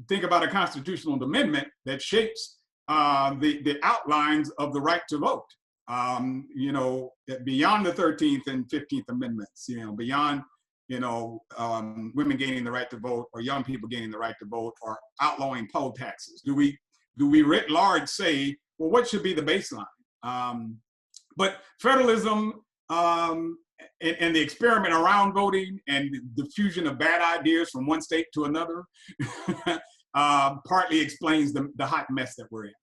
think about a constitutional amendment that shapes the outlines of the right to vote, beyond the 13th and 15th Amendments, beyond, women gaining the right to vote, or young people gaining the right to vote, or outlawing poll taxes? Do we writ large say, well, what should be the baseline? But federalism and the experiment around voting and the diffusion of bad ideas from one state to another partly explains the hot mess that we're in.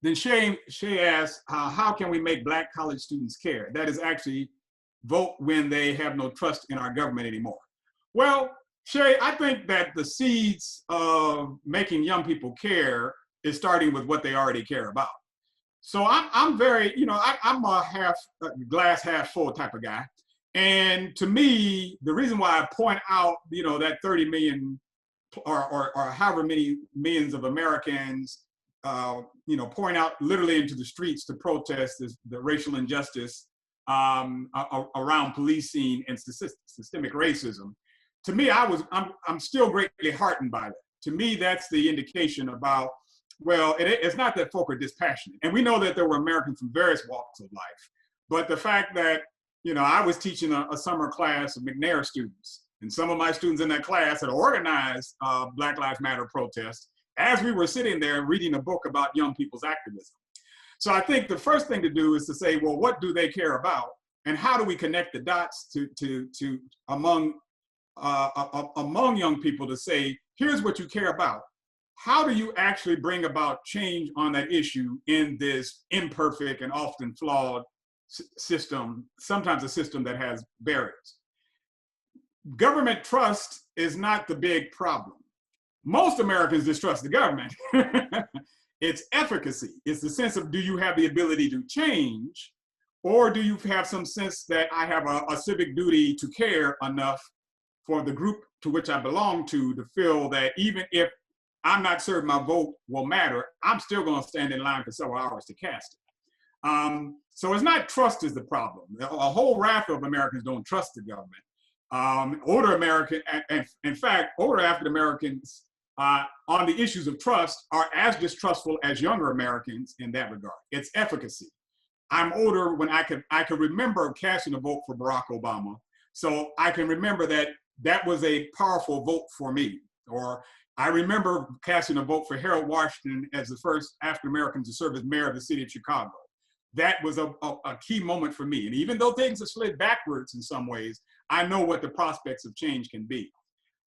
Then Shay asks, how can we make Black college students care? That is actually vote when they have no trust in our government anymore. Well, Shay, I think that the seeds of making young people care is starting with what they already care about. So I'm very, I'm a glass half full type of guy. And to me, the reason why I point out, that 30 million or however many millions of Americans, pouring out literally into the streets to protest the racial injustice around policing and systemic racism. To me, I'm still greatly heartened by that. To me, that's the indication about, well, it's not that folk are dispassionate. And we know that there were Americans from various walks of life. But the fact that, I was teaching a summer class of McNair students, and some of my students in that class had organized Black Lives Matter protests as we were sitting there reading a book about young people's activism. So I think the first thing to do is to say, well, what do they care about? And how do we connect the dots among young people to say, here's what you care about. How do you actually bring about change on that issue in this imperfect and often flawed system, sometimes a system that has barriers? Government trust is not the big problem. Most Americans distrust the government. It's efficacy. It's the sense of, do you have the ability to change, or do you have some sense that I have a civic duty to care enough for the group to which I belong to feel that even if I'm not certain my vote will matter, I'm still going to stand in line for several hours to cast it. So it's not trust is the problem. A whole raft of Americans don't trust the government. Older American, and in fact, older African Americans on the issues of trust are as distrustful as younger Americans in that regard. It's efficacy. I'm older when I can remember casting a vote for Barack Obama. So I can remember that that was a powerful vote for me. Or I remember casting a vote for Harold Washington as the first African-American to serve as mayor of the city of Chicago. That was a key moment for me. And even though things have slid backwards in some ways, I know what the prospects of change can be.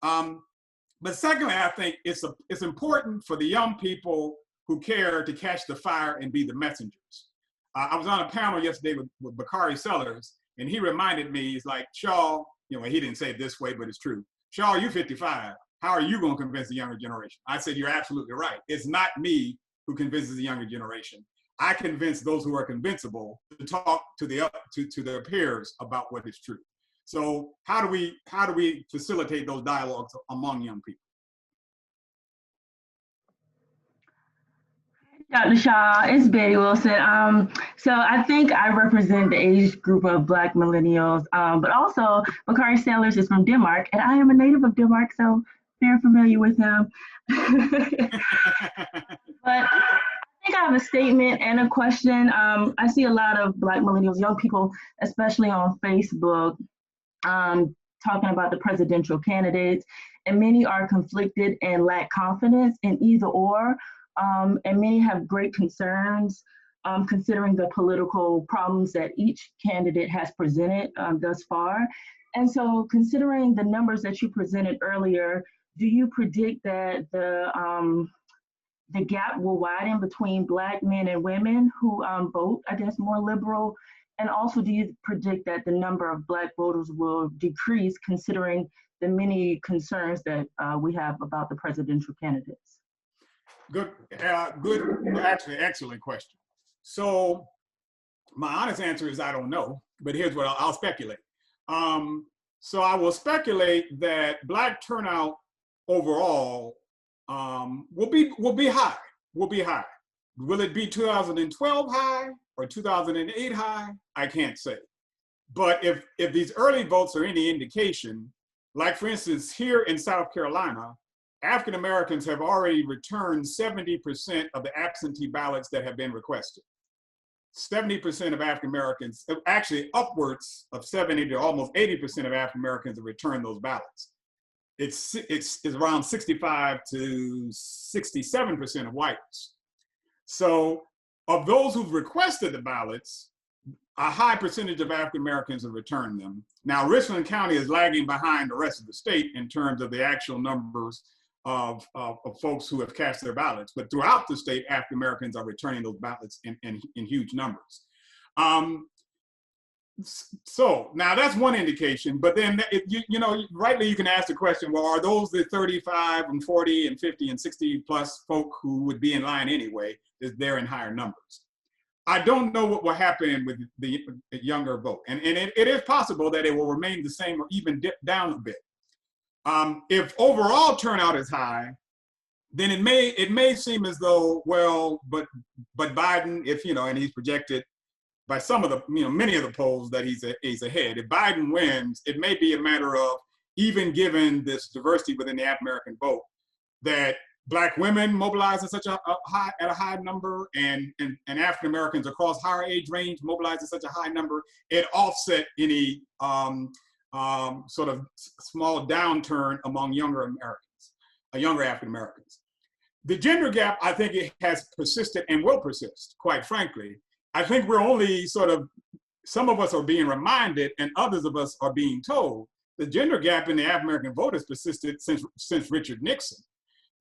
But secondly, I think it's important for the young people who care to catch the fire and be the messengers. I was on a panel yesterday with Bakari Sellers, and he reminded me, he's like, Shaw, you know, he didn't say it this way, but it's true. Shaw, you're 55. How are you going to convince the younger generation? I said, you're absolutely right. It's not me who convinces the younger generation. I convince those who are convincible to talk to their peers about what is true. So how do we facilitate those dialogues among young people? Dr. Shaw, it's Betty Wilson. So I think I represent the age group of Black millennials, but also Bakari Sellers is from Denmark, and I am a native of Denmark, so very familiar with him. But I think I have a statement and a question. I see a lot of Black millennials, young people, especially on Facebook, talking about the presidential candidates, and many are conflicted and lack confidence in either or. And many have great concerns considering the political problems that each candidate has presented thus far. And so considering the numbers that you presented earlier, do you predict that the gap will widen between Black men and women who vote, I guess, more liberal? And also, do you predict that the number of Black voters will decrease considering the many concerns that we have about the presidential candidates? Good, actually, excellent question. So my honest answer is I don't know, but here's what I'll speculate. So I will speculate that Black turnout overall will be high. Will it be 2012 high or 2008 high? I can't say. But if these early votes are any indication, like for instance, here in South Carolina, African Americans have already returned 70% of the absentee ballots that have been requested. 70% of African Americans, actually upwards of 70 to almost 80% of African Americans have returned those ballots. It's around 65 to 67% of whites. So of those who've requested the ballots, a high percentage of African Americans have returned them. Now, Richland County is lagging behind the rest of the state in terms of the actual numbers of folks who have cast their ballots, but throughout the state, African Americans are returning those ballots in huge numbers. So now that's one indication, but then you know, rightly you can ask the question, well, are those the 35 and 40 and 50 and 60 plus folk who would be in line anyway? They're in higher numbers. I don't know what will happen with the younger vote, and it is possible that it will remain the same or even dip down a bit. If overall turnout is high, then it may seem as though, well, but Biden, if you know, and he's projected by some of the, you know, many of the polls that he's ahead. If Biden wins, it may be a matter of, even given this diversity within the African American vote, that Black women mobilize at such a high number, and African Americans across higher age range mobilize at such a high number, it offset any sort of small downturn among younger Americans, younger African Americans. The gender gap, I think it has persisted and will persist, quite frankly. I think we're only sort of, some of us are being reminded and others of us are being told the gender gap in the African American vote has persisted since Richard Nixon.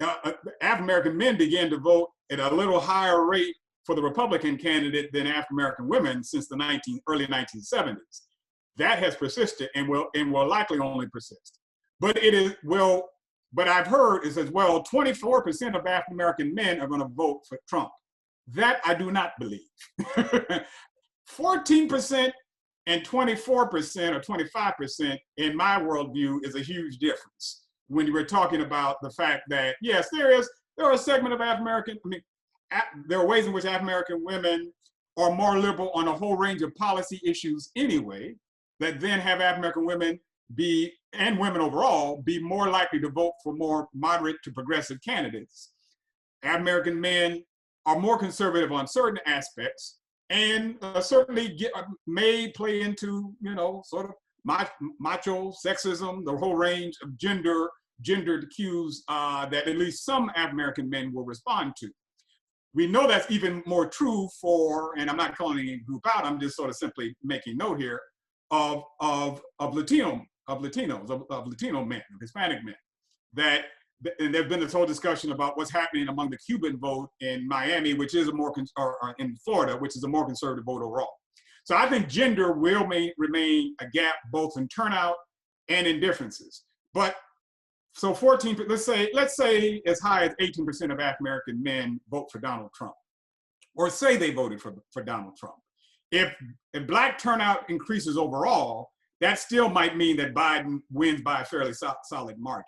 African American men began to vote at a little higher rate for the Republican candidate than African American women since the early 1970s. That has persisted and will likely only persist. But but I've heard it says, well, 24% of African American men are going to vote for Trump. That I do not believe. 14% and 24% or 25% in my worldview is a huge difference when you were talking about the fact that, yes, there are a segment of African American, there are ways in which African American women are more liberal on a whole range of policy issues anyway, that then have African American women and women overall, be more likely to vote for more moderate to progressive candidates. African American men are more conservative on certain aspects and certainly may play into, you know, sort of macho sexism, the whole range of gendered cues that at least some African-American men will respond to. We know that's even more true for, and I'm not calling any group out, I'm just sort of simply making note here, of Latino men, of Hispanic men, that, and there's been this whole discussion about what's happening among the Cuban vote in Miami, which is a more, or in Florida, which is a more conservative vote overall. So I think gender will remain a gap both in turnout and in differences. But so 14, let's say as high as 18% of African-American men vote for Donald Trump, or say they voted for Donald Trump. If Black turnout increases overall, that still might mean that Biden wins by a fairly solid margin.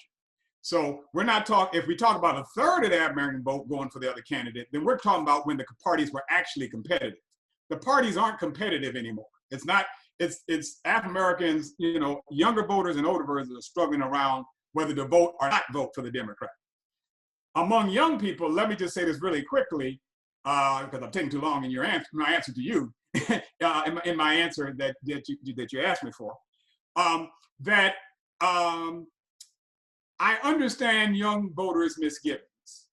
So we're not talking, if we talk about a third of the African-American vote going for the other candidate, then we're talking about when the parties were actually competitive. The parties aren't competitive anymore. It's not, it's African-Americans, you know, younger voters and older voters are struggling around whether to vote or not vote for the Democrat. Among young people, let me just say this really quickly, because I'm taking too long in my answer to you, in my answer that you asked me for, I understand young voters' misgivings.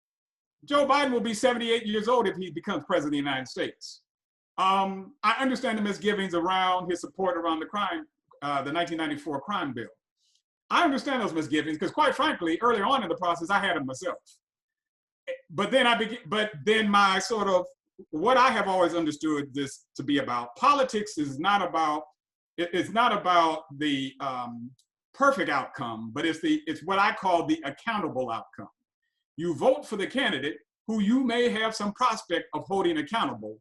Joe Biden will be 78 years old if he becomes president of the United States. I understand the misgivings around his support around the 1994 crime bill. I understand those misgivings because, quite frankly, earlier on in the process, I had them myself. But then my sort of, what I have always understood this to be about, politics is not about, it's not about the perfect outcome, but it's what I call the accountable outcome. You vote for the candidate who you may have some prospect of holding accountable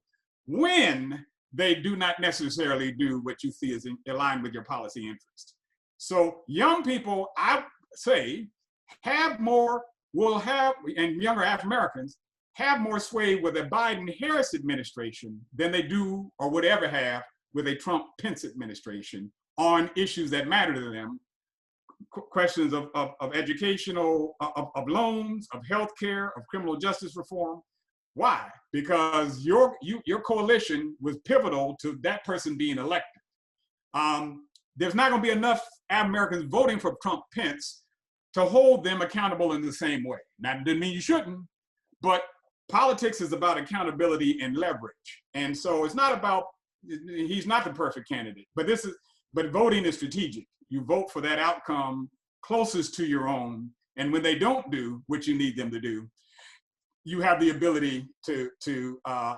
when they do not necessarily do what you see as in line with your policy interest. So young people, I say, will have, and younger African-Americans, have more sway with a Biden-Harris administration than they do or would ever have with a Trump-Pence administration on issues that matter to them, questions of educational, of loans, of healthcare, of criminal justice reform. Why? Because your coalition was pivotal to that person being elected. There's not going to be enough Americans voting for Trump-Pence to hold them accountable in the same way. That doesn't mean you shouldn't, but politics is about accountability and leverage. And so it's not about, he's not the perfect candidate, but voting is strategic. You vote for that outcome closest to your own. And when they don't do what you need them to do, you have the ability to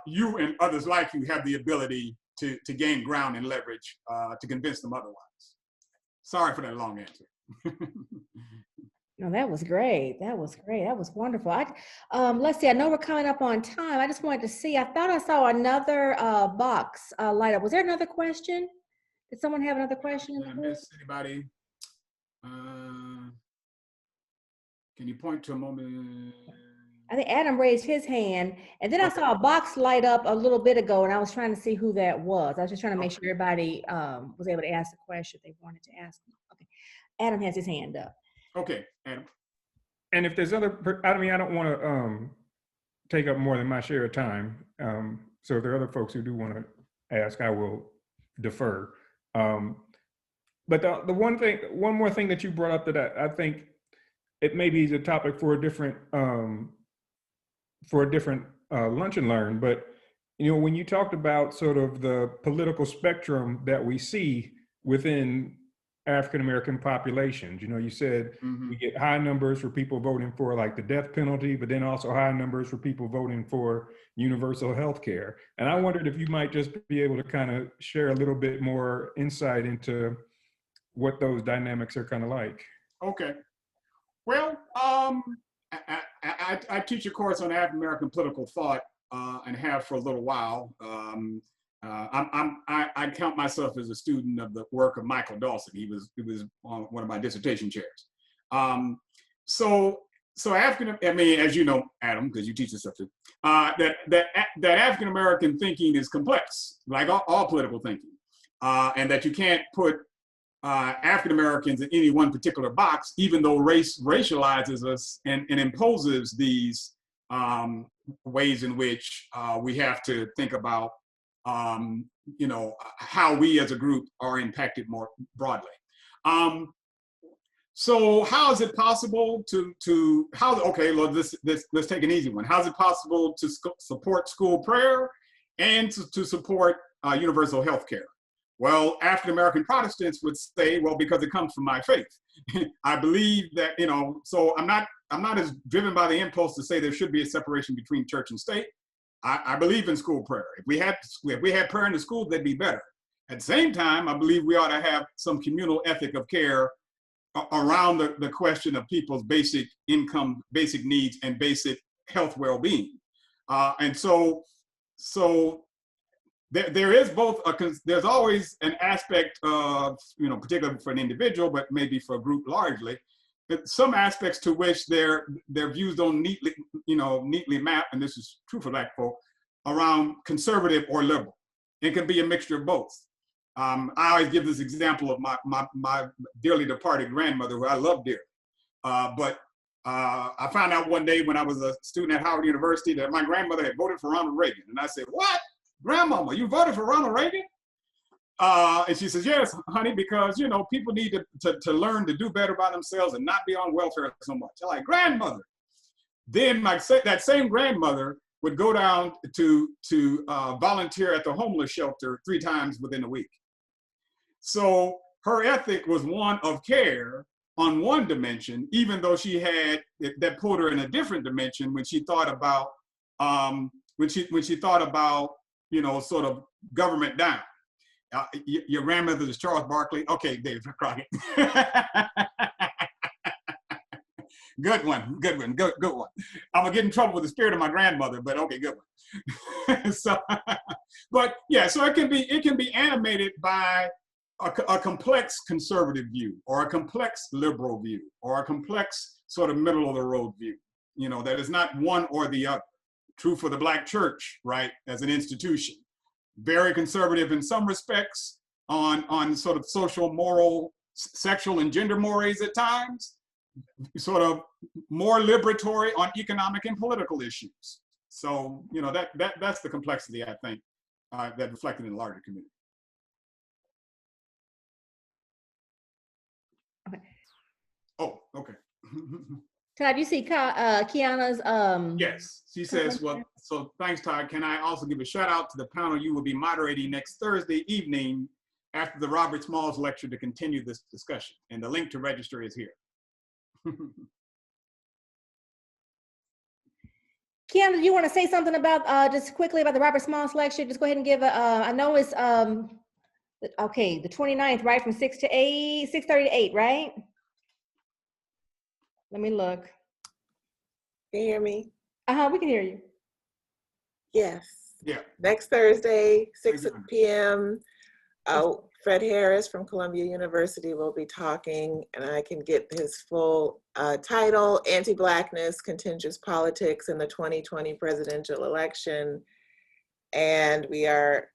you and others like you have the ability to gain ground and leverage to convince them otherwise. Sorry for that long answer. No, that was great. That was great. That was wonderful. Let's see, I know we're coming up on time. I just wanted to see, I thought I saw another box light up. Was there another question? Did someone have another question? Did I miss anybody? Can you point to a moment? I think Adam raised his hand, and then I saw a box light up a little bit ago, and I was trying to see who that was. I was just trying to make sure everybody was able to ask the question they wanted to ask. Okay, Adam has his hand up. Okay, Adam. And if there's other, I mean, I don't want to take up more than my share of time. So if there are other folks who do want to ask, I will defer. But the one more thing that you brought up that I think it may be the topic for a different lunch and learn. But you know, when you talked about sort of the political spectrum that we see within African-American populations, you know, you said we get high numbers for people voting for like the death penalty, but then also high numbers for people voting for universal health care. And I wondered if you might just be able to kind of share a little bit more insight into what those dynamics are kind of like. Okay. Well, I teach a course on African-American political thought and have for a little while. I count myself as a student of the work of Michael Dawson. He was on one of my dissertation chairs. So African, I mean, as you know, Adam, because you teach this stuff too, that African-American thinking is complex, like all political thinking, and that you can't put African-Americans in any one particular box, even though race racializes us and imposes these ways in which we have to think about you know, how we as a group are impacted more broadly. So how is it possible okay, well, let's take an easy one. How is it possible to support school prayer and to support universal health care? Well, African American Protestants would say, well, because it comes from my faith. I believe that, you know, so I'm not as driven by the impulse to say there should be a separation between church and state. I believe in school prayer. If we had prayer in the schools, that'd be better. At the same time, I believe we ought to have some communal ethic of care around the question of people's basic income, basic needs, and basic health well-being. And so there is both, there's always an aspect of, you know, particularly for an individual, but maybe for a group largely, but some aspects to which their views don't neatly map, and this is true for Black folk, around conservative or liberal. It can be a mixture of both. I always give this example of my dearly departed grandmother, who I love dearly. But I found out one day when I was a student at Howard University that my grandmother had voted for Ronald Reagan. And I said, "What? Grandmama, you voted for Ronald Reagan?" And she says, "Yes, honey, because, you know, people need to learn to do better by themselves and not be on welfare so much." I'm like, "Grandmother." Then that same grandmother would go down to volunteer at the homeless shelter 3 times within a week. So her ethic was one of care on one dimension, even though she had that pulled her in a different dimension when she thought about you know, sort of government down. Your grandmother is Charles Barkley. Okay, Dave Crockett. Good one. I'm gonna get in trouble with the spirit of my grandmother, but okay, good one. So, but yeah, so it can be animated by a complex conservative view, or a complex liberal view, or a complex sort of middle of the road view. You know, that is not one or the other. True for the Black church, right, as an institution. Very conservative in some respects on sort of social, moral, sexual, and gender mores at times. Sort of more liberatory on economic and political issues. So, you know, that's the complexity, I think, that reflected in the larger community. Okay. Oh, okay. Todd, you see Kiana's Yes, she says, well, so thanks, Todd. Can I also give a shout out to the panel you will be moderating next Thursday evening after the Robert Smalls lecture to continue this discussion? And the link to register is here. Kiana, do you want to say something about just quickly about the Robert Smalls lecture? Just go ahead and give a, I know it's okay, the 29th, right? From 6 to 8, 6:30 to 8, right? Let me look. Can you hear me? We can hear you. Yes. Yeah. Next Thursday, 6 p.m. Fred Harris from Columbia University will be talking, and I can get his full title, Anti-Blackness, Contentious Politics in the 2020 Presidential Election. And we are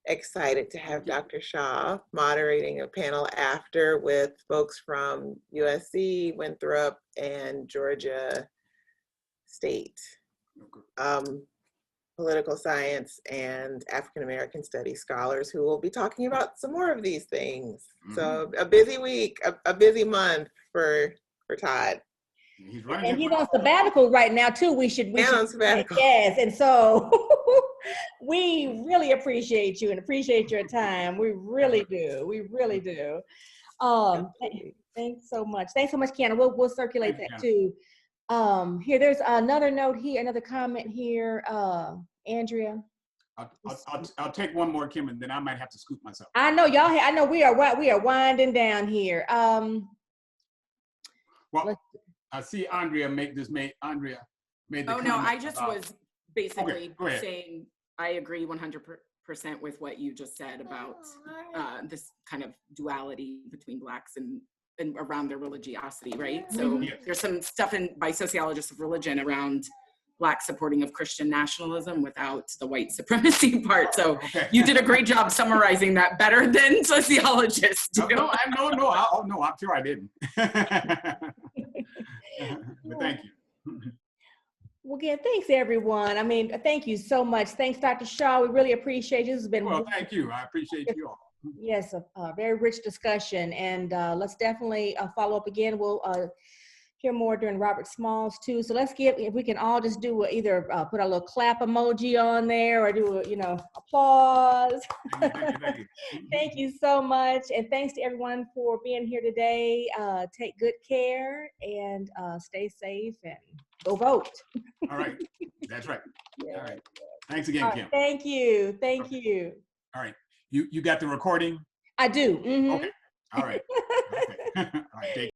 excited to have Dr. Shaw moderating a panel after with folks from USC, Winthrop, and Georgia State. Political science and African American studies scholars who will be talking about some more of these things. Mm-hmm. So a busy week, a busy month for Todd. And he's on sabbatical right now too. We should on sabbatical. Yes, and so we really appreciate you and appreciate your time. We really do. We really do. Thanks so much. Thanks so much, Kiana. We'll circulate that too. Here, there's another note here, another comment here. Andrea. I'll take one more, Kim, and then I might have to scoop myself. I know y'all. I know we are winding down here. Well, I see Andrea made the Oh no, I just was basically saying I agree 100% with what you just said about this kind of duality between Blacks and around their religiosity, right? So there's some stuff by sociologists of religion around Black supporting of Christian nationalism without the white supremacy part. So you did a great job summarizing that better than sociologists do. No, I'm sure I didn't. But thank you. Well, Yeah, thanks everyone. I mean, thank you so much. Thanks, Dr. Shaw. We really appreciate you. This has been Well, thank you. I appreciate you all. Yes, a very rich discussion, and let's definitely follow up again. We'll hear more during Robert Smalls too. So let's get, if we can all just do either put a little clap emoji on there or do a, applause. Thank you. Thank you so much. And thanks to everyone for being here today. Take good care and stay safe and go vote. All right. That's right. Yeah. All right. Thanks again, Kim. Thank you. Thank you. All right. You got the recording? I do. Mm-hmm. Okay. All right. Okay. All right. Take care.